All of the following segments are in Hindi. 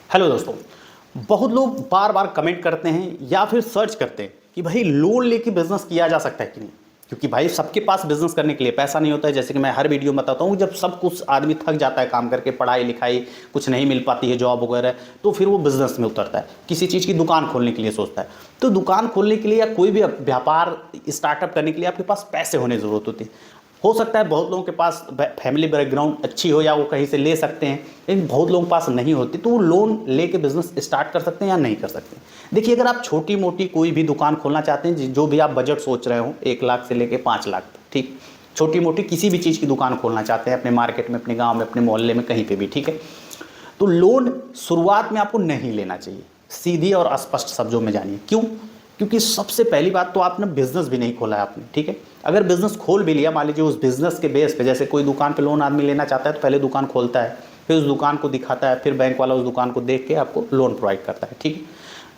हेलो दोस्तों, बहुत लोग बार बार कमेंट करते हैं या फिर सर्च करते हैं कि भाई लोन लेके बिजनेस किया जा सकता है कि नहीं। क्योंकि भाई सबके पास बिजनेस करने के लिए पैसा नहीं होता है। जैसे कि मैं हर वीडियो में बताता हूँ, जब सब कुछ आदमी थक जाता है काम करके, पढ़ाई लिखाई कुछ नहीं मिल पाती है, जॉब वगैरह, तो फिर वो बिजनेस में उतरता है, किसी चीज़ की दुकान खोलने के लिए सोचता है। तो दुकान खोलने के लिए या कोई भी व्यापार स्टार्टअप करने के लिए आपके पास पैसे होने की ज़रूरत होती है। हो सकता है बहुत लोगों के पास फैमिली बैकग्राउंड अच्छी हो या वो कहीं से ले सकते हैं, लेकिन बहुत लोगों के पास नहीं होती, तो वो लोन लेके बिजनेस स्टार्ट कर सकते हैं या नहीं कर सकते। देखिए, अगर आप छोटी मोटी कोई भी दुकान खोलना चाहते हैं, जो भी आप बजट सोच रहे हो, 1 लाख से लेके 5 लाख तक, ठीक, छोटी मोटी किसी भी चीज़ की दुकान खोलना चाहते हैं अपने मार्केट में, अपने गाँव में, अपने मोहल्ले में, कहीं पर भी, ठीक है, तो लोन शुरुआत में आपको नहीं लेना चाहिए। सीधी और स्पष्ट शब्दों में जानिए क्यों। क्योंकि सबसे पहली बात तो आपने बिजनेस भी नहीं खोला है आपने, ठीक है। अगर बिजनेस खोल भी लिया, मान लीजिए उस बिजनेस के बेस पे, जैसे कोई दुकान पे लोन आदमी लेना चाहता है तो पहले दुकान खोलता है, फिर उस दुकान को दिखाता है, फिर बैंक वाला उस दुकान को देख के आपको लोन प्रोवाइड करता है, ठीक है।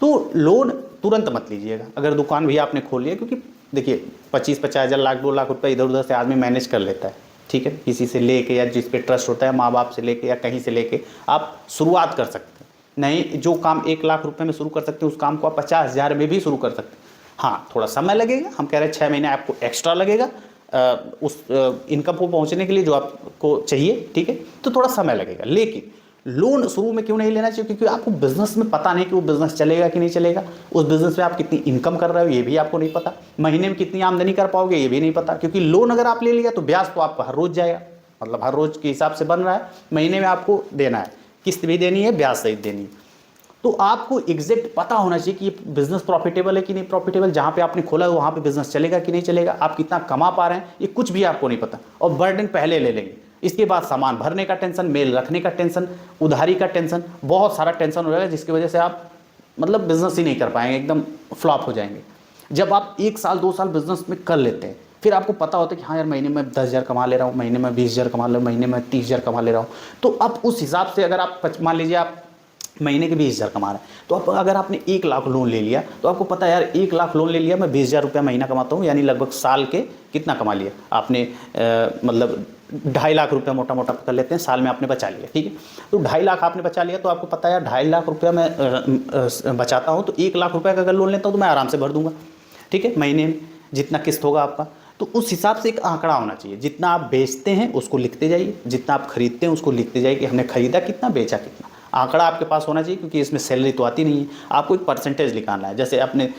तो लोन तुरंत मत लीजिएगा अगर दुकान भी आपने खोल लिया, क्योंकि देखिए 25-50 हज़ार, लाख 2 लाख रुपये इधर उधर से आदमी मैनेज कर लेता है, ठीक है, किसी से लेके या जिस पे ट्रस्ट होता है, माँ बाप से लेके या कहीं से लेके आप शुरुआत कर सकते हैं। नहीं, जो काम 1 लाख रुपए में शुरू कर सकते हैं उस काम को आप 50 हज़ार में भी शुरू कर सकते हैं। हाँ, थोड़ा समय लगेगा, हम कह रहे हैं 6 महीने आपको एक्स्ट्रा लगेगा उस इनकम को पहुंचने के लिए जो आपको चाहिए, ठीक है, तो थोड़ा समय लगेगा। लेकिन लोन शुरू में क्यों नहीं लेना चाहिए? क्योंकि आपको बिजनेस में पता नहीं कि वो बिजनेस चलेगा कि नहीं चलेगा, उस बिजनेस में आप कितनी इनकम कर रहे हो ये भी आपको नहीं पता, महीने में कितनी आमदनी कर पाओगे ये भी नहीं पता। क्योंकि लोन अगर आप ले लिया तो ब्याज तो आपका हर रोज जाएगा, मतलब हर रोज के हिसाब से बन रहा है, महीने में आपको देना है, किस्त भी देनी है, ब्याज सहित देनी है। तो आपको एग्जैक्ट पता होना चाहिए कि ये बिजनेस प्रॉफिटेबल है कि नहीं प्रॉफिटेबल, जहाँ पे आपने खोला है वहाँ पे बिजनेस चलेगा कि नहीं चलेगा, आप कितना कमा पा रहे हैं, ये कुछ भी आपको नहीं पता। और बर्डन पहले ले लेंगे, इसके बाद सामान भरने का टेंशन, मेल रखने का टेंशन, उधारी का टेंशन, बहुत सारा टेंशन हो जाएगा, जिसकी वजह से आप मतलब बिजनेस ही नहीं कर पाएंगे, एकदम फ्लॉप हो जाएंगे। जब आप 1 साल 2 साल बिजनेस में कर लेते हैं, फिर आपको पता होता है कि हाँ यार, महीने में 10 हज़ार कमा ले रहा हूँ, महीने में 20 हज़ार कमा ले रहा हूँ, महीने में 30 हज़ार कमा ले रहा हूँ, तो अब उस हिसाब से अगर आप मान लीजिए आप महीने के 20 हज़ार कमा रहे हैं, तो अब अगर आपने 1 लाख लोन ले लिया तो आपको पता है यार, 1 लाख लोन ले लिया, मैं 20 हज़ार रुपया महीना कमाता हूँ, यानी लगभग साल के कितना कमा लिया आपने, मतलब 2.5 लाख रुपया मोटा मोटा कर लेते हैं, साल में आपने बचा लिया, ठीक है। तो 2.5 लाख आपने बचा लिया, तो आपको पता है यार 2.5 लाख रुपया मैं बचाता हूँ, तो 1 लाख रुपये का अगर लोन लेता हूँ तो मैं आराम से भर दूंगा, ठीक है, महीने में जितना किस्त होगा आपका। तो उस हिसाब से एक आंकड़ा होना चाहिए, जितना आप बेचते हैं उसको लिखते जाइए, जितना आप खरीदते हैं उसको लिखते जाइए कि हमने खरीदा कितना, बेचा कितना। आंकड़ा आपके पास होना चाहिए, क्योंकि इसमें सैलरी तो आती नहीं है, आपको एक परसेंटेज निकालना है। जैसे आपने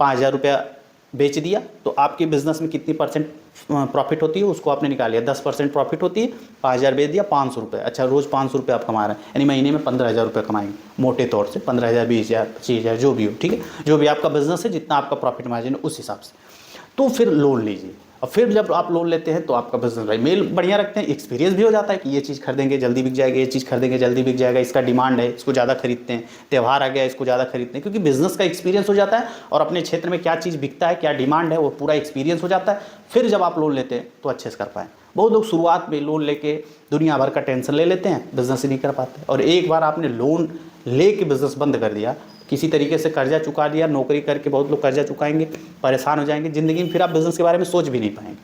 5,000 रुपया बेच दिया तो आपके बिजनेस में कितनी परसेंट प्रॉफिट होती है उसको आपने निकाल लिया, 10% प्रॉफिट होती है, 5,000 बेच दिया, 500 रुपये, अच्छा रोज़ 500 रुपये आप कमा रहे हैं, यानी महीने में 15,000 रुपये कमाएंगे मोटे तौर से, 15,000, 20,000, 25,000 जो भी हो, ठीक है, जो भी आपका बिजनेस है, जितना आपका प्रॉफिट मार्जिन है उस हिसाब से। तो फिर लोन लीजिए, और फिर जब आप लोन लेते हैं तो आपका बिजनेस भाई मेल बढ़िया रखते हैं, एक्सपीरियंस भी हो जाता है कि ये चीज़ खरीदेंगे जल्दी बिक जाएगा, ये चीज़ खरीदेंगे जल्दी बिक जाएगा, इसका डिमांड है, इसको ज़्यादा खरीदते हैं, त्यौहार आ गया इसको ज़्यादा खरीदते हैं, क्योंकि बिजनेस का एक्सपीरियंस हो जाता है और अपने क्षेत्र में क्या चीज़ बिकता है, क्या डिमांड है, वो पूरा एक्सपीरियंस हो जाता है। फिर जब आप लोन लेते हैं तो अच्छे से कर पाएँ। बहुत लोग शुरुआत में लोन लेके दुनिया भर का टेंशन ले लेते हैं, बिजनेस ही नहीं कर पाते। और एक बार आपने लोन ले के बिजनेस बंद कर दिया, किसी तरीके से कर्जा चुका दिया, नौकरी करके बहुत लोग कर्जा चुकाएंगे, परेशान हो जाएंगे ज़िंदगी में, फिर आप बिज़नेस के बारे में सोच भी नहीं पाएंगे,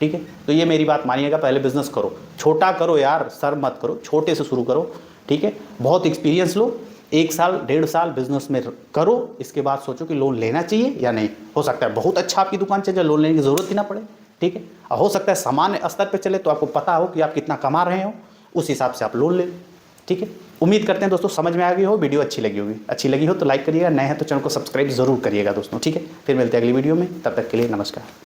ठीक है। तो ये मेरी बात मानिएगा, पहले बिज़नेस करो, छोटा करो यार, सर मत करो, छोटे से शुरू करो, ठीक है। बहुत एक्सपीरियंस लो, 1 साल 1.5 साल बिजनेस में करो, इसके बाद सोचो कि लोन लेना चाहिए या नहीं। हो सकता है बहुत अच्छा आपकी दुकान चले, लोन लेने की ज़रूरत ही ना पड़े, ठीक है। और हो सकता है सामान्य स्तर पर चले, तो आपको पता हो कि आप कितना कमा रहे हो, उस हिसाब से आप लोन ले, ठीक है। उम्मीद करते हैं दोस्तों समझ में आ गई हो, वीडियो अच्छी लगी होगी, अच्छी लगी हो तो लाइक करिएगा, नए हैं तो चैनल को सब्सक्राइब जरूर करिएगा दोस्तों, ठीक है। फिर मिलते हैं अगली वीडियो में, तब तक के लिए नमस्कार।